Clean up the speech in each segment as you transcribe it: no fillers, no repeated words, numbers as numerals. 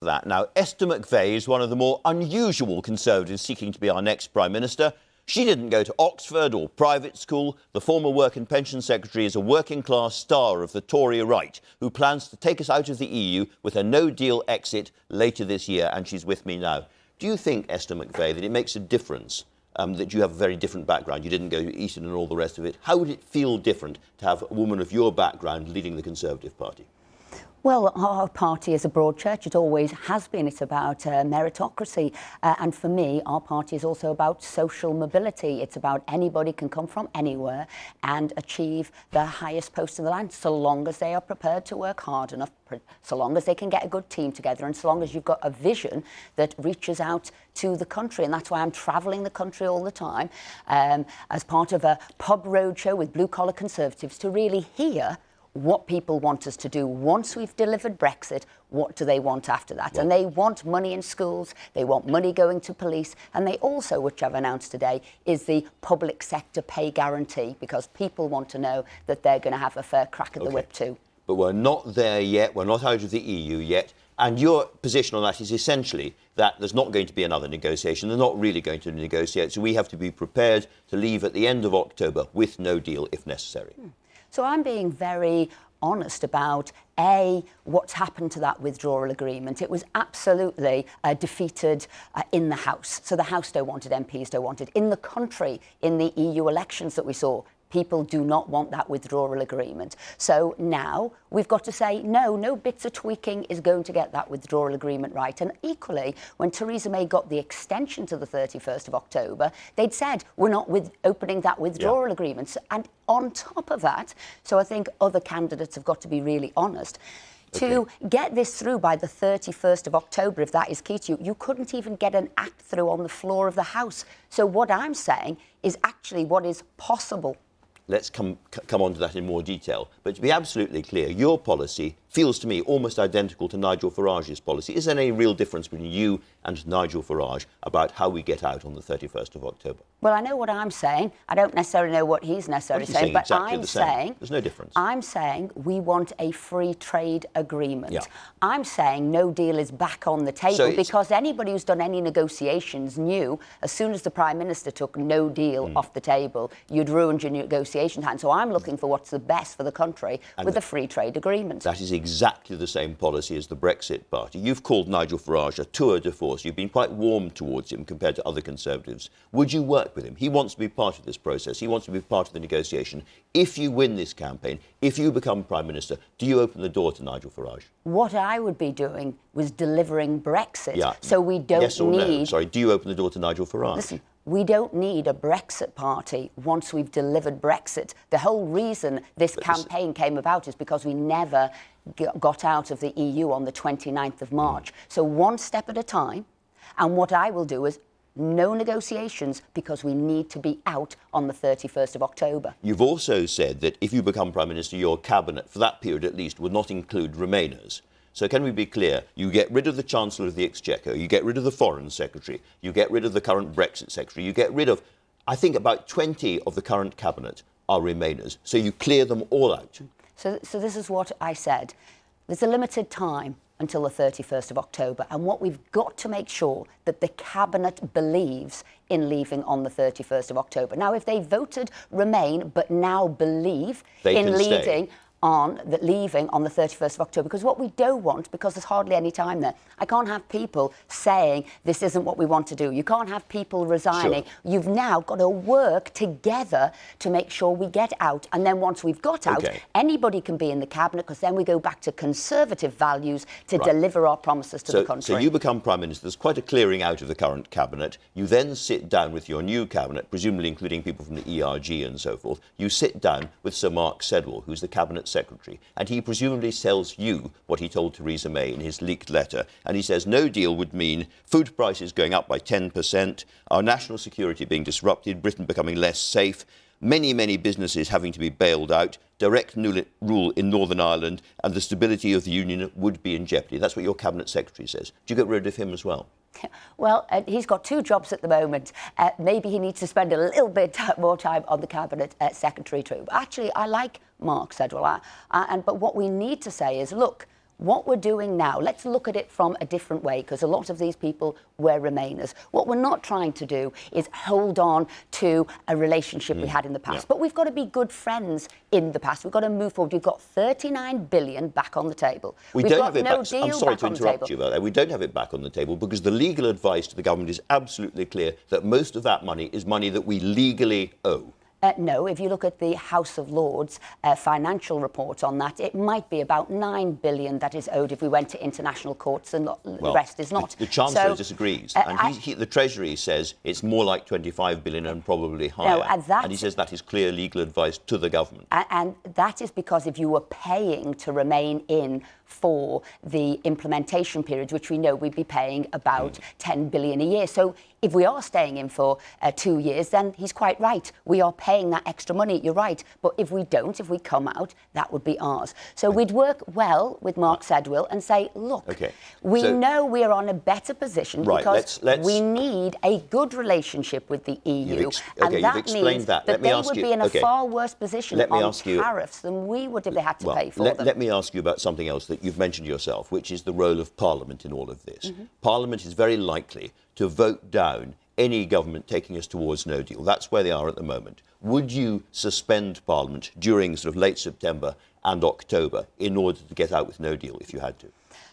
that. Now, Esther McVey is one of the more unusual Conservatives seeking to be our next Prime Minister. She didn't go to Oxford or private school. The former Work and Pension Secretary is a working-class star of the Tory right who plans to take us out of the EU with a no-deal exit later this year, and she's with me now. Do you think, Esther McVey, that it makes a difference that you have a very different background? You didn't go to Eton and all the rest of it. How would it feel different to have a woman of your background leading the Conservative Party? Well, our party is a broad church. It always has been. It's about meritocracy. And for me, our party is also about social mobility. It's about anybody can come from anywhere and achieve the highest post in the land, so long as they are prepared to work hard enough, so long as they can get a good team together, and so long as you've got a vision that reaches out to the country. And that's why I'm travelling the country all the time as part of a pub roadshow with blue-collar Conservatives to really hear what people want us to do. Once we've delivered Brexit, what do they want after that? Well, and they want money in schools, they want money going to police, and they also, which I've announced today, is the public sector pay guarantee, because people want to know that they're going to have a fair crack at the whip too. But we're not there yet, we're not out of the EU yet, and your position on that is essentially that there's not going to be another negotiation, they're not really going to negotiate, so we have to be prepared to leave at the end of October with no deal if necessary. So I'm being very honest about, A, what's happened to that withdrawal agreement. It was absolutely defeated in the House. So the House don't want it, MPs don't want it. In the country, in the EU elections that we saw, people do not want that withdrawal agreement. So now we've got to say, no, no bits of tweaking is going to get that withdrawal agreement right. And equally, when Theresa May got the extension to the 31st of October, they'd said, we're not opening that withdrawal agreement. And on top of that, so I think other candidates have got to be really honest, to get this through by the 31st of October, if that is key to you, you couldn't even get an act through on the floor of the House. So what I'm saying is actually what is possible. Let's come on to that in more detail. But to be absolutely clear, your policy feels to me almost identical to Nigel Farage's policy. Is there any real difference between you and Nigel Farage about how we get out on the 31st of October? Well, I know what I'm saying. I don't necessarily know what he's necessarily saying, but exactly I'm saying... There's no difference. I'm saying we want a free trade agreement. Yeah. I'm saying no deal is back on the table, because anybody who's done any negotiations knew as soon as the Prime Minister took no deal off the table, you'd ruined your negotiation hand. So I'm looking for what's the best for the country with a free trade agreement. That is exactly the same policy as the Brexit party. You've called Nigel Farage a tour de force. You've been quite warm towards him compared to other Conservatives. Would you work with him? He wants to be part of this process. He wants to be part of the negotiation. If you win this campaign, if you become Prime Minister, do you open the door to Nigel Farage? What I would be doing was delivering Brexit. So we don't yes or need... No? Sorry, do you open the door to Nigel Farage? Listen, we don't need a Brexit party once we've delivered Brexit. The whole reason this campaign came about is because we never got out of the EU on the 29th of March. So one step at a time. And what I will do is no negotiations, because we need to be out on the 31st of October. You've also said that if you become Prime Minister, your cabinet, for that period at least, would not include Remainers. So can we be clear? You get rid of the Chancellor of the Exchequer, you get rid of the Foreign Secretary, you get rid of the current Brexit Secretary, you get rid of, I think, about 20 of the current cabinet are Remainers. So you clear them all out. So this is what I said. There's a limited time until the 31st of October. And what we've got to make sure that the Cabinet believes in leaving on the 31st of October. Now, if they voted Remain but now believe in leaving on the 31st of October, because what we don't want, because there's hardly any time there, I can't have people saying this isn't what we want to do. You can't have people resigning. Sure. You've now got to work together to make sure we get out. And then once we've got out, anybody can be in the cabinet, because then we go back to Conservative values to deliver our promises to the country. So you become Prime Minister. There's quite a clearing out of the current cabinet. You then sit down with your new cabinet, presumably including people from the ERG and so forth. You sit down with Sir Mark Sedwill, who's the Cabinet Secretary, and he presumably tells you what he told Theresa May in his leaked letter. And he says no deal would mean food prices going up by 10%, our national security being disrupted, Britain becoming less safe, many, many businesses having to be bailed out, direct rule in Northern Ireland, and the stability of the Union would be in jeopardy. That's what your Cabinet Secretary says. Do you get rid of him as well? Well, he's got two jobs at the moment. Maybe he needs to spend a little bit more time on the Cabinet Secretary too. But actually, I like Mark Sedwill. But what we need to say is, look, What we're doing now, let's look at it from a different way, because a lot of these people were Remainers. What we're not trying to do is hold on to a relationship we had in the past. But we've got to be good friends in the past. We've got to move forward. We've got 39 billion back on the table. We We've don't got have it no back. deal I'm sorry back to on the interrupt table. you about that. We don't have it back on the table because the legal advice to the government is absolutely clear that most of that money is money that we legally owe. No, if you look at the House of Lords financial report on that, it might be about 9 billion that is owed if we went to international courts, and the rest is not. The Chancellor disagrees, and the Treasury says it's more like 25 billion and probably higher. No, and he says that is clear legal advice to the government. And that is because if you were paying to remain in for the implementation periods, which we know we'd be paying about 10 billion a year. So if we are staying in for 2 years, then he's quite right. We are paying that extra money, you're right. But if we don't, if we come out, that would be ours. So we'd work well with Mark Sedwill and say, look, we know we're on a better position because we need a good relationship with the EU. And that means that they would be in a far worse position on tariffs than we would if they had to pay for them. Let me ask you about something else that you've mentioned yourself, which is the role of Parliament in all of this. Parliament is very likely to vote down any government taking us towards no deal. That's where they are at the moment. Would you suspend Parliament during sort of late September and October in order to get out with no deal if you had to?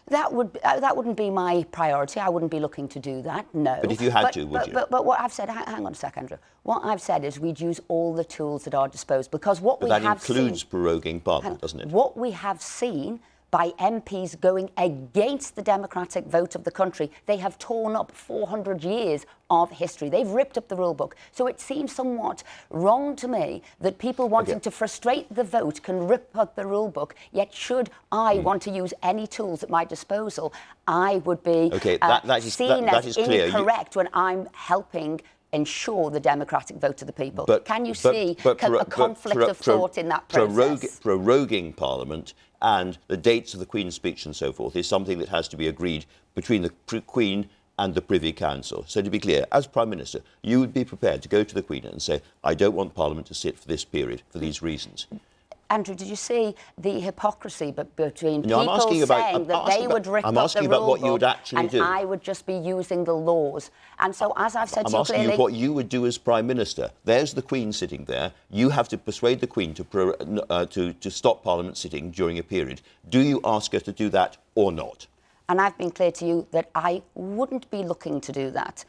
That wouldn't be my priority. I wouldn't be looking to do that, no. But if you had to, would you? But what I've said, hang on a sec, Andrew. What I've said is we'd use all the tools at our disposal, because what we have seen... But that includes proroguing Parliament, doesn't it? What we have seen by MPs going against the democratic vote of the country, they have torn up 400 years of history. They've ripped up the rule book. So it seems somewhat wrong to me that people wanting to frustrate the vote can rip up the rule book, yet should I want to use any tools at my disposal, I would be seen as incorrect when I'm helping ensure the democratic vote of the people. Can you see a conflict of thought in that process? Proroguing Parliament and the dates of the Queen's speech and so forth is something that has to be agreed between the Queen and the Privy Council. So to be clear, as Prime Minister, you would be prepared to go to the Queen and say, I don't want Parliament to sit for this period for these reasons. Andrew, did you see the hypocrisy between people saying that they would rip up the rule book? I'm asking about what you would actually do. And I would just be using the laws. And so, as I've said to you clearly... I'm asking you what you would do as Prime Minister. There's the Queen sitting there. You have to persuade the Queen to stop Parliament sitting during a period. Do you ask her to do that or not? And I've been clear to you that I wouldn't be looking to do that.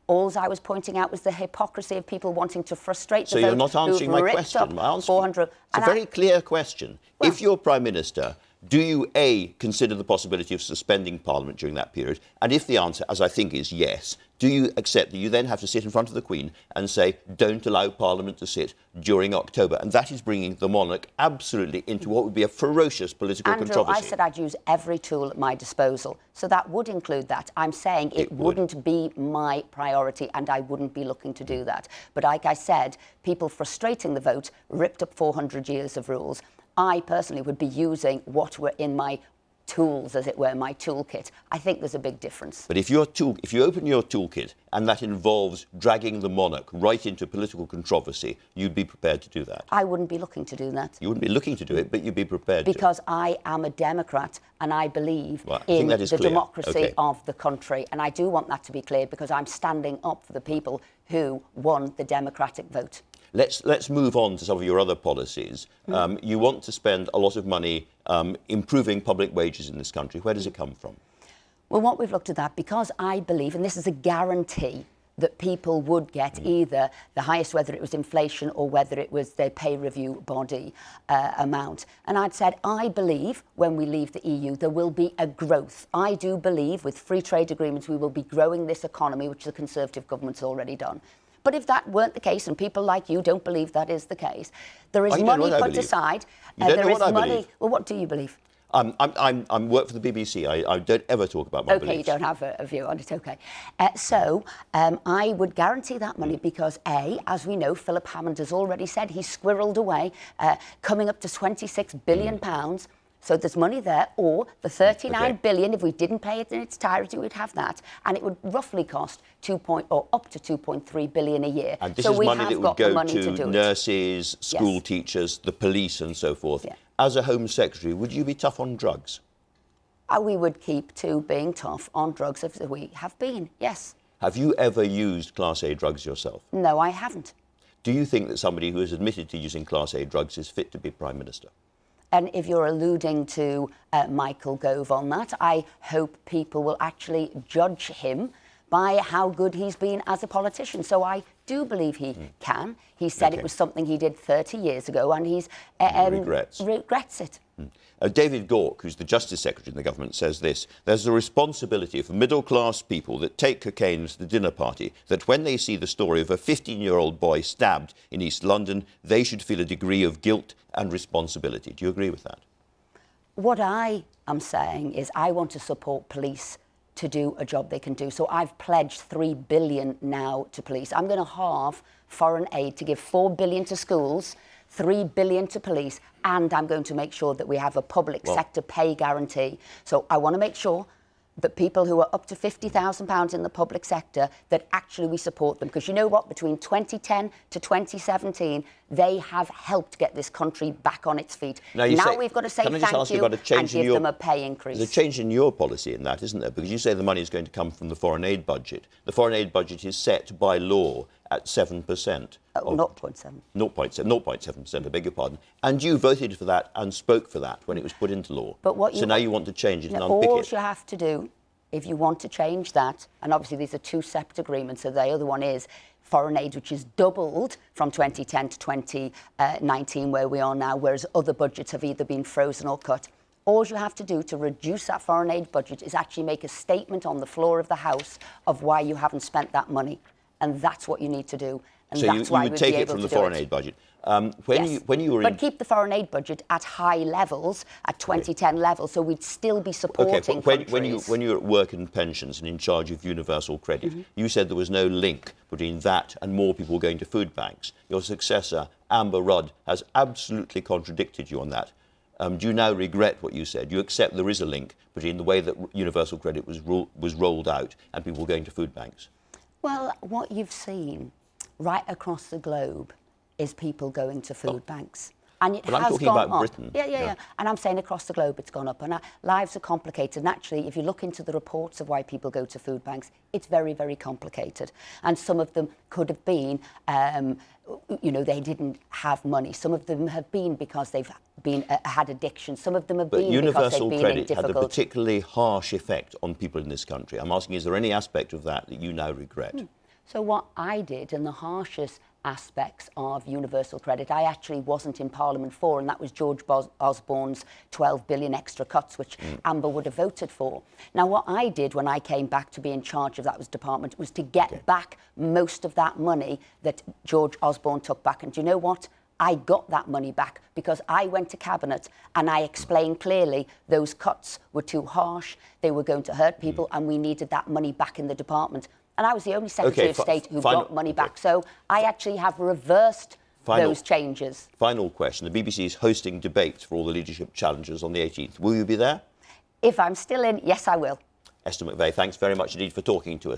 All I was pointing out was the hypocrisy of people wanting to frustrate the vote. So you're not answering my question. It's a very clear question. Well, if you're Prime Minister, do you, A, consider the possibility of suspending Parliament during that period? And if the answer, as I think, is yes, do you accept that you then have to sit in front of the Queen and say, don't allow Parliament to sit during October? And that is bringing the monarch absolutely into what would be a ferocious political controversy. I said I'd use every tool at my disposal. So that would include that. I'm saying it wouldn't be my priority and I wouldn't be looking to do that. But like I said, people frustrating the vote ripped up 400 years of rules. I personally would be using what were in my tools, as it were, my toolkit. I think there's a big difference. But if you open your toolkit and that involves dragging the monarch right into political controversy, you'd be prepared to do that? I wouldn't be looking to do that. You wouldn't be looking to do it, but you'd be prepared to? Because I am a Democrat and I believe in the democracy of the country. And I do want that to be clear because I'm standing up for the people who won the democratic vote. Let's move on to some of your other policies. You want to spend a lot of money improving public wages in this country. Where does it come from? Well, what we've looked at that, because I believe, and this is a guarantee, that people would get either the highest, whether it was inflation or whether it was their pay review body amount. And I'd said, I believe when we leave the EU, there will be a growth. I do believe with free trade agreements, we will be growing this economy, which the Conservative government's already done. But if that weren't the case, and people like you don't believe that is the case, there is money put aside. There is money. Well, what do you believe? I work for the BBC. I don't ever talk about my beliefs. OK, you don't have a view on it, OK. I would guarantee that money because, A, as we know, Philip Hammond has already said he's squirreled away, coming up to £26 billion. So there's money there, or the 39 billion, if we didn't pay it in its entirety, we'd have that. And it would roughly cost up to 2.3 billion a year. And this is money that would go to nurses, school teachers, the police and so forth. As a Home Secretary, would you be tough on drugs? We would keep to being tough on drugs as we have been, yes. Have you ever used Class A drugs yourself? No, I haven't. Do you think that somebody who has admitted to using Class A drugs is fit to be Prime Minister? And if you're alluding to Michael Gove on that, I hope people will actually judge him by how good he's been as a politician. So I do believe he can. He said it was something he did 30 years ago, and he's regrets it. David Gauke, who's the Justice Secretary in the government, says this: there's a responsibility for middle-class people that take cocaine to the dinner party, that when they see the story of a 15-year-old boy stabbed in East London, they should feel a degree of guilt and responsibility. Do you agree with that? What I am saying is I want to support police to do a job they can do. So I've pledged $3 billion now to police. I'm going to halve foreign aid to give $4 billion to schools, $3 billion to police, and I'm going to make sure that we have a public sector pay guarantee. So I want to make sure that people who are up to £50,000 in the public sector, that actually we support them. Because you know what? Between 2010 to 2017, they have helped get this country back on its feet. Now we've got to say thank you and give them a pay increase. There's a change in your policy in that, isn't there? Because you say the money is going to come from the foreign aid budget. The foreign aid budget is set by law at 7%. 0.7. 0.7%, I beg your pardon. And you voted for that and spoke for that when it was put into law. So now you want to change it and unpick it. All you have to do, if you want to change that, and obviously these are two separate agreements, so the other one is foreign aid, which is doubled from 2010 to 2019, where we are now, whereas other budgets have either been frozen or cut. All you have to do to reduce that foreign aid budget is actually make a statement on the floor of the House of why you haven't spent that money. And that's what you need to do. And so that's you would take it from the foreign aid budget. When you were but keep the foreign aid budget at high levels, at 2010 levels, so we'd still be supporting countries. When you were at work and pensions and in charge of universal credit, you said there was no link between that and more people going to food banks. Your successor, Amber Rudd, has absolutely contradicted you on that. Do you now regret what you said? Do you accept there is a link between the way that universal credit was rolled out and people going to food banks? Well, what you've seen right across the globe is people going to food banks. And it but has I'm talking gone about up. Britain. Yeah. And I'm saying across the globe it's gone up. And lives are complicated. And actually, if you look into the reports of why people go to food banks, it's very, very complicated. And some of them could have been, they didn't have money. Some of them have been because they've had addiction. Some of them have been because they've been in difficult... But universal credit had a particularly harsh effect on people in this country. I'm asking, is there any aspect of that you now regret? So what I did, and the harshest aspects of universal credit, I actually wasn't in Parliament for, and that was George Osborne's 12 billion extra cuts, which Amber would have voted for. Now, what I did when I came back to be in charge of that department was to get back most of that money that George Osborne took back. And do you know what? I got that money back because I went to Cabinet and I explained clearly those cuts were too harsh, they were going to hurt people, and we needed that money back in the department. And I was the only Secretary of State who got money back. So I actually have reversed those changes. Final question. The BBC is hosting debates for all the leadership challengers on the 18th. Will you be there? If I'm still in, yes, I will. Esther McVey, thanks very much indeed for talking to us.